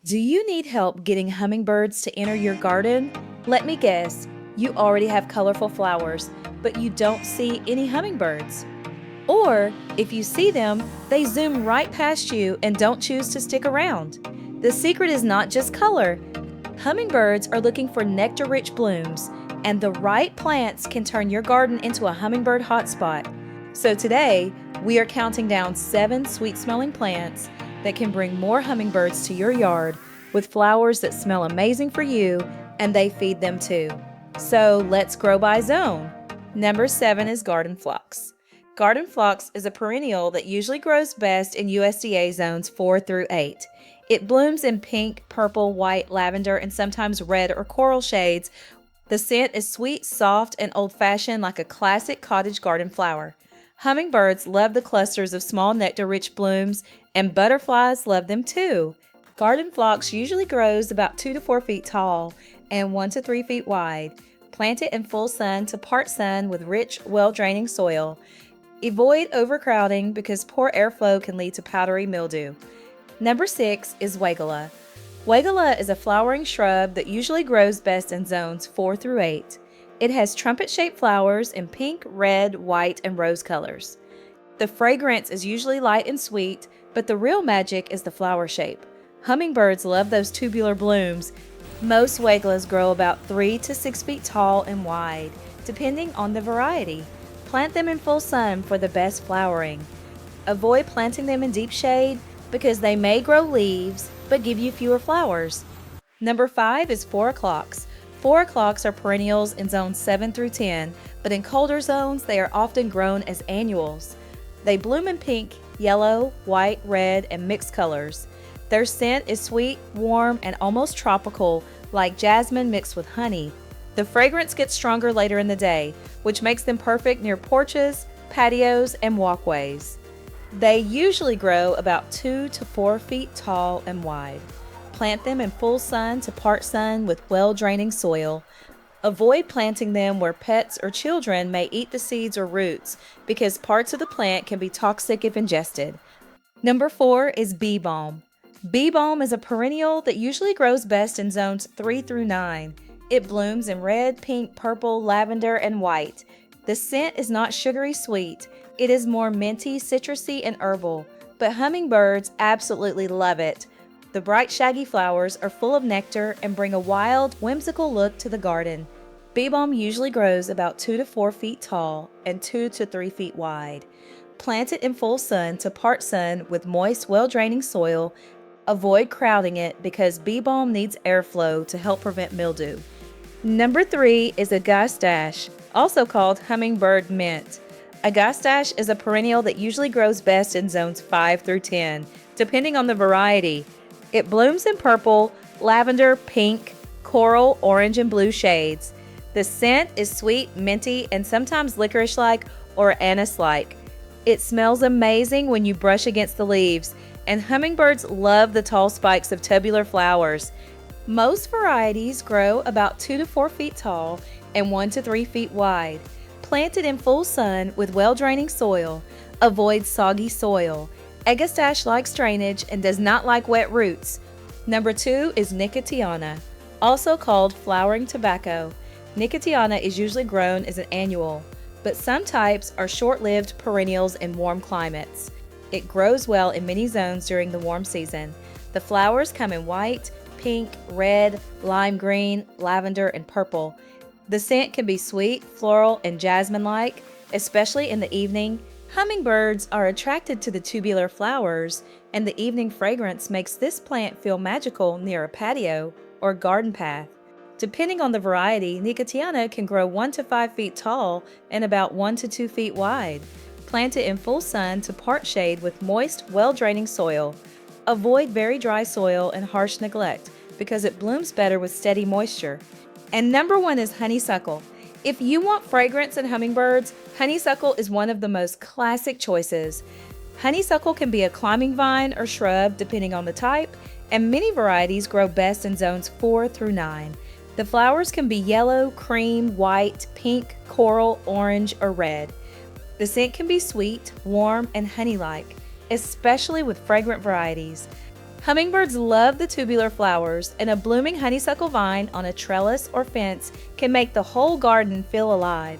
Do you need help getting hummingbirds to enter your garden? Let me guess, you already have colorful flowers, but you don't see any hummingbirds. Or, if you see them, they zoom right past you and don't choose to stick around. The secret is not just color. Hummingbirds are looking for nectar-rich blooms, and the right plants can turn your garden into a hummingbird hotspot. So today, we are counting down 7 sweet-smelling plants that can bring more hummingbirds to your yard with flowers that smell amazing for you, and they feed them too. So let's grow by zone. Number 7 is garden phlox. Garden phlox is a perennial that usually grows best in USDA zones 4 through 8. It blooms in pink, purple, white, lavender, and sometimes red or coral shades. The scent is sweet, soft, and old-fashioned like a classic cottage garden flower. Hummingbirds love the clusters of small nectar-rich blooms, and butterflies love them too. Garden phlox usually grows about 2 to 4 feet tall and 1 to 3 feet wide. Plant it in full sun to part sun with rich, well-draining soil. Avoid overcrowding because poor airflow can lead to powdery mildew. Number 6 is Weigela. Weigela is a flowering shrub that usually grows best in zones 4 through 8. It has trumpet-shaped flowers in pink, red, white, and rose colors. The fragrance is usually light and sweet, but the real magic is the flower shape. Hummingbirds love those tubular blooms. Most Weigelas grow about 3 to 6 feet tall and wide, depending on the variety. Plant them in full sun for the best flowering. Avoid planting them in deep shade because they may grow leaves but give you fewer flowers. Number 5 is 4 o'clocks. 4 o'clocks are perennials in zones 7 through 10, but in colder zones they are often grown as annuals. They bloom in pink, yellow, white, red, and mixed colors. Their scent is sweet, warm, and almost tropical, like jasmine mixed with honey. The fragrance gets stronger later in the day, which makes them perfect near porches, patios, and walkways. They usually grow about 2 to 4 feet tall and wide. Plant them in full sun to part sun with well-draining soil. Avoid planting them where pets or children may eat the seeds or roots because parts of the plant can be toxic if ingested. Number 4 is bee balm. Bee balm is a perennial that usually grows best in zones 3 through 9. It blooms in red, pink, purple, lavender, and white. The scent is not sugary sweet. It is more minty, citrusy, and herbal, but hummingbirds absolutely love it. The bright, shaggy flowers are full of nectar and bring a wild, whimsical look to the garden. Bee balm usually grows about 2 to 4 feet tall and 2 to 3 feet wide. Plant it in full sun to part sun with moist, well-draining soil. Avoid crowding it because bee balm needs airflow to help prevent mildew. Number 3 is Agastache, also called hummingbird mint. Agastache is a perennial that usually grows best in zones 5 through 10, depending on the variety. It blooms in purple, lavender, pink, coral, orange, and blue shades. The scent is sweet, minty, and sometimes licorice-like or anise-like. It smells amazing when you brush against the leaves, and hummingbirds love the tall spikes of tubular flowers. Most varieties grow about 2 to 4 feet tall and 1 to 3 feet wide. Planted in full sun with well-draining soil. Avoid soggy soil. Agastache likes drainage and does not like wet roots. Number 2 is Nicotiana, also called flowering tobacco. Nicotiana is usually grown as an annual, but some types are short-lived perennials in warm climates. It grows well in many zones during the warm season. The flowers come in white, pink, red, lime green, lavender, and purple. The scent can be sweet, floral, and jasmine-like, especially in the evening. Hummingbirds are attracted to the tubular flowers, and the evening fragrance makes this plant feel magical near a patio or garden path. Depending on the variety, Nicotiana can grow 1 to 5 feet tall and about 1 to 2 feet wide. Plant it in full sun to part shade with moist, well-draining soil. Avoid very dry soil and harsh neglect because it blooms better with steady moisture. And number 1 is honeysuckle. If you want fragrance in hummingbirds, honeysuckle is one of the most classic choices. Honeysuckle can be a climbing vine or shrub depending on the type, and many varieties grow best in zones 4 through 9. The flowers can be yellow, cream, white, pink, coral, orange, or red. The scent can be sweet, warm, and honey-like, especially with fragrant varieties. Hummingbirds love the tubular flowers, and a blooming honeysuckle vine on a trellis or fence can make the whole garden feel alive.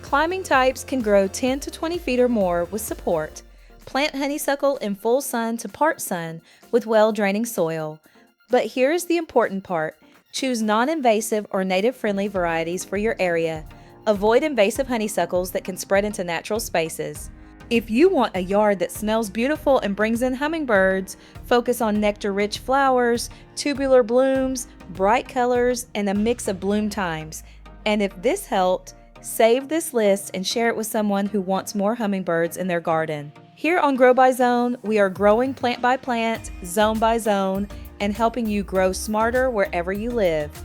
Climbing types can grow 10 to 20 feet or more with support. Plant honeysuckle in full sun to part sun with well-draining soil. But here's the important part. Choose non-invasive or native-friendly varieties for your area. Avoid invasive honeysuckles that can spread into natural spaces. If you want a yard that smells beautiful and brings in hummingbirds, focus on nectar-rich flowers, tubular blooms, bright colors, and a mix of bloom times. And if this helped, save this list and share it with someone who wants more hummingbirds in their garden. Here on Grow by Zone, we are growing plant by plant, zone by zone, and helping you grow smarter wherever you live.